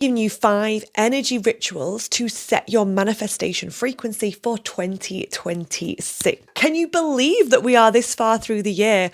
Giving you 5 energy rituals to set your manifestation frequency for 2026. Can you believe that we are this far through the year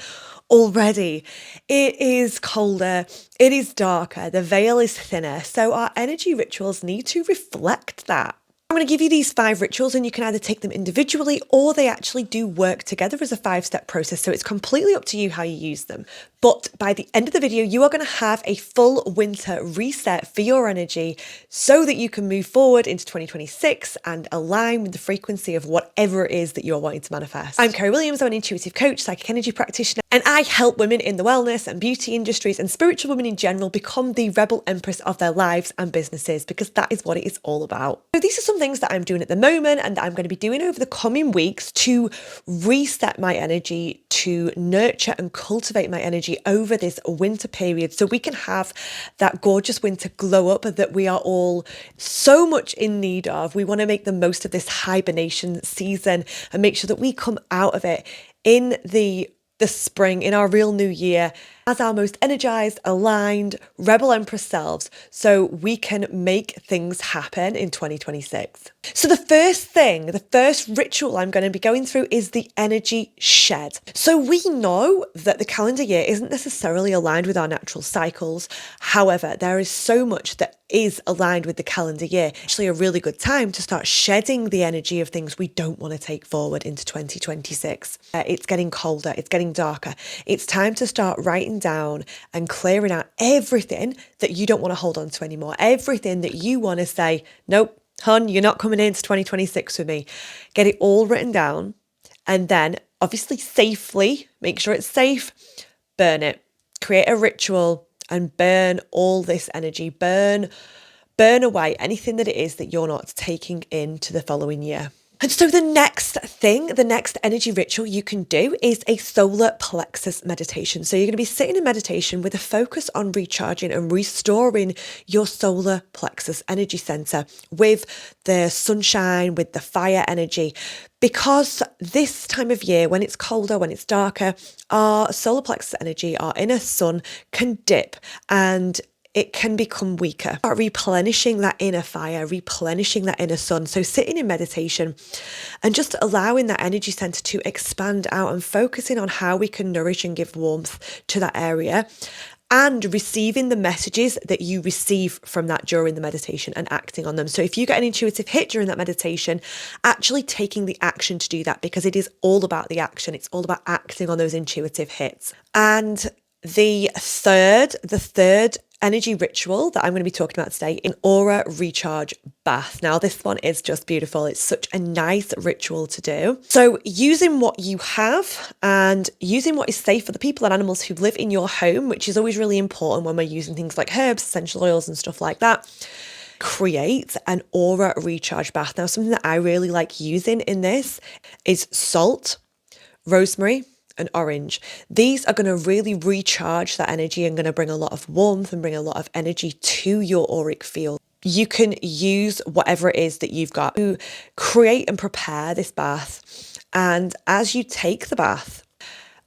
already? It is colder, it is darker, the veil is thinner, so our energy rituals need to reflect that. I'm going to give you these 5 rituals and you can either take them individually or they actually do work together as a 5-step process. So it's completely up to you how you use them. But by the end of the video, you are going to have a full winter reset for your energy so that you can move forward into 2026 and align with the frequency of whatever it is that you're wanting to manifest. I'm Kerry Williams. I'm an intuitive coach, psychic energy practitioner, and I help women in the wellness and beauty industries and spiritual women in general become the rebel empress of their lives and businesses, because that is what it is all about. So these are some things that I'm doing at the moment and that I'm going to be doing over the coming weeks to reset my energy, to nurture and cultivate my energy over this winter period so we can have that gorgeous winter glow up that we are all so much in need of. We want to make the most of this hibernation season and make sure that we come out of it in the spring, in our real new year, as our most energized, aligned, rebel empress selves, so we can make things happen in 2026. So the first ritual I'm going to be going through is the energy shed. So we know that the calendar year isn't necessarily aligned with our natural cycles. However, there is so much that is aligned with the calendar year. Actually, a really good time to start shedding the energy of things we don't want to take forward into 2026. It's getting colder, it's getting darker. It's time to start writing down and clearing out everything that you don't want to hold on to anymore. Everything that you want to say, nope, hon, you're not coming into 2026 with me. Get it all written down and then obviously safely, make sure it's safe, burn it. Create a ritual and burn all this energy. Burn away anything that it is that you're not taking into the following year. And so the next energy ritual you can do is a solar plexus meditation. So you're going to be sitting in meditation with a focus on recharging and restoring your solar plexus energy center with the sunshine, with the fire energy. Because this time of year, when it's colder, when it's darker, our solar plexus energy, our inner sun, can dip and it can become weaker. Start replenishing that inner fire, replenishing that inner sun. So sitting in meditation and just allowing that energy center to expand out and focusing on how we can nourish and give warmth to that area, and receiving the messages that you receive from that during the meditation and acting on them. So if you get an intuitive hit during that meditation, actually taking the action to do that, because it is all about the action. It's all about acting on those intuitive hits. And the third energy ritual that I'm going to be talking about today, an aura recharge bath. Now, this one is just beautiful. It's such a nice ritual to do. So using what you have and using what is safe for the people and animals who live in your home, which is always really important when we're using things like herbs, essential oils and stuff like that, create an aura recharge bath. Now, something that I really like using in this is salt, rosemary, and orange. These are going to really recharge that energy and going to bring a lot of warmth and bring a lot of energy to your auric field. You can use whatever it is that you've got to create and prepare this bath. And as you take the bath,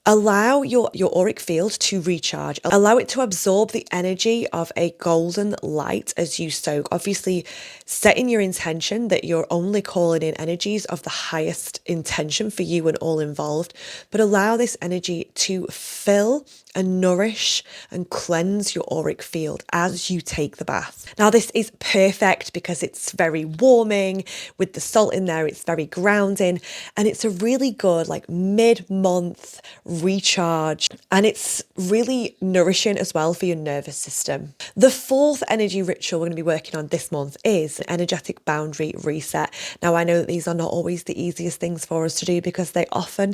allow your auric field to recharge. Allow it to absorb the energy of a golden light as you soak. Obviously, setting your intention that you're only calling in energies of the highest intention for you and all involved, but allow this energy to fill and nourish and cleanse your auric field as you take the bath. Now, this is perfect because it's very warming with the salt in there. It's very grounding and it's a really good like mid-month recharge, and it's really nourishing as well for your nervous system. The fourth energy ritual we're going to be working on this month is an energetic boundary reset. Now, I know that these are not always the easiest things for us to do because they often,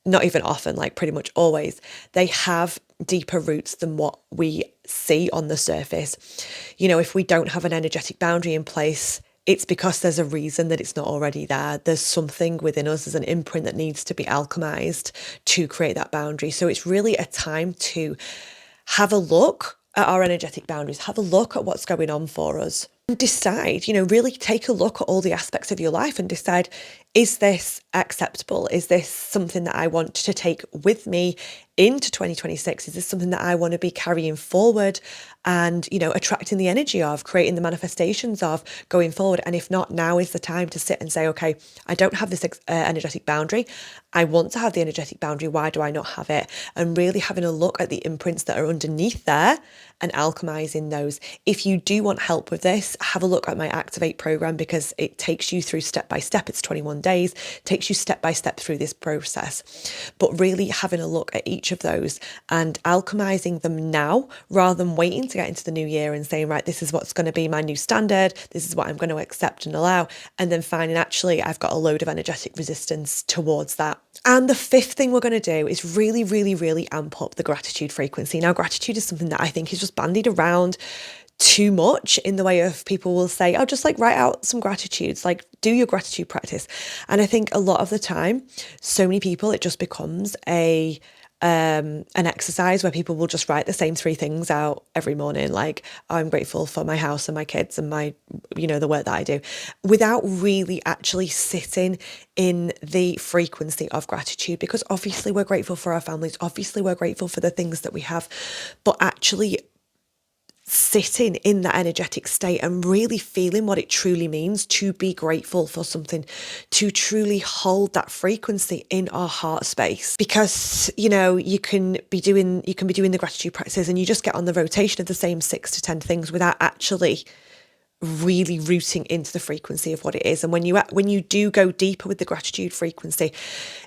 not even often, like pretty much always, they have deeper roots than what we see on the surface. You know, if we don't have an energetic boundary in place, it's because there's a reason that it's not already there. There's something within us, there's an imprint that needs to be alchemized to create that boundary. So it's really a time to have a look at our energetic boundaries, have a look at what's going on for us. Decide, really take a look at all the aspects of your life and decide, is this acceptable? Is this something that I want to take with me into 2026? Is this something that I want to be carrying forward and, attracting the energy of, creating the manifestations of going forward? And if not, now is the time to sit and say, okay, I don't have this energetic boundary. I want to have the energetic boundary. Why do I not have it? And really having a look at the imprints that are underneath there and alchemizing those. If you do want help with this, have a look at my Activate program, because it takes you through step by step. It's 21 days, takes you step by step through this process. But really having a look at each of those and alchemizing them now, rather than waiting to get into the new year and saying, right, this is what's going to be my new standard. This is what I'm going to accept and allow. And then finding, actually, I've got a load of energetic resistance towards that. And the fifth thing we're going to do is really, really, really amp up the gratitude frequency. Now, gratitude is something that I think is just bandied around too much, in the way of people will say, oh, just write out some gratitudes, do your gratitude practice. And I think a lot of the time, so many people, it just becomes an exercise where people will just write the same 3 things out every morning, I'm grateful for my house and my kids and my, the work that I do, without really actually sitting in the frequency of gratitude. Because obviously we're grateful for our families, obviously we're grateful for the things that we have, but actually sitting in that energetic state and really feeling what it truly means to be grateful for something, to truly hold that frequency in our heart space. Because you can be doing the gratitude practices and you just get on the rotation of the same 6 to 10 things without actually really rooting into the frequency of what it is. And when you do go deeper with the gratitude frequency,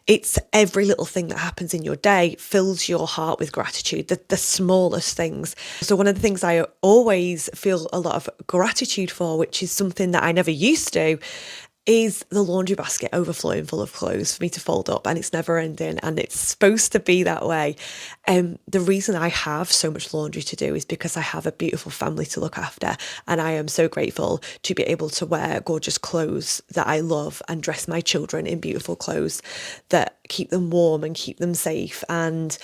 it's every little thing that happens in your day fills your heart with gratitude, the smallest things. So one of the things I always feel a lot of gratitude for, which is something that I never used to, is the laundry basket overflowing full of clothes for me to fold up, and it's never ending, and it's supposed to be that way. The reason I have so much laundry to do is because I have a beautiful family to look after, and I am so grateful to be able to wear gorgeous clothes that I love and dress my children in beautiful clothes that keep them warm and keep them safe. And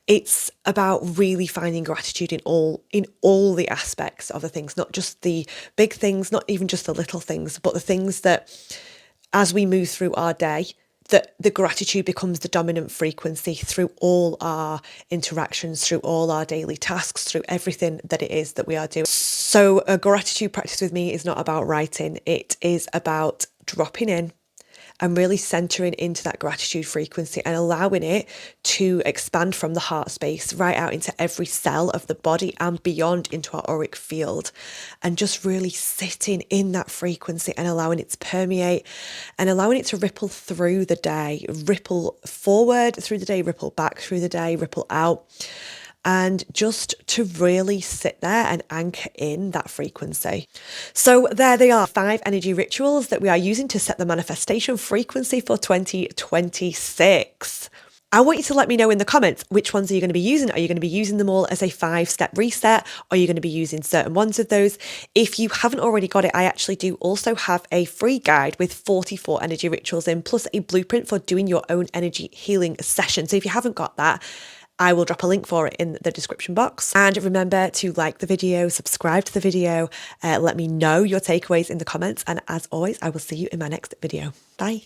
it's about really finding gratitude in all the aspects of the things, not just the big things, not even just the little things, but the things that, as we move through our day, that the gratitude becomes the dominant frequency through all our interactions, through all our daily tasks, through everything that it is that we are doing. So a gratitude practice with me is not about writing. It is about dropping in and really centering into that gratitude frequency and allowing it to expand from the heart space right out into every cell of the body and beyond into our auric field, and just really sitting in that frequency and allowing it to permeate and allowing it to ripple through the day, ripple forward through the day, ripple back through the day, ripple out. And just to really sit there and anchor in that frequency. So there they are, 5 energy rituals that we are using to set the manifestation frequency for 2026. I want you to let me know in the comments, which ones are you going to be using? Are you going to be using them all as a 5-step reset? Or are you going to be using certain ones of those? If you haven't already got it, I actually do also have a free guide with 44 energy rituals in, plus a blueprint for doing your own energy healing session. So if you haven't got that, I will drop a link for it in the description box. And remember to like the video, subscribe to the video, let me know your takeaways in the comments. And as always, I will see you in my next video. Bye.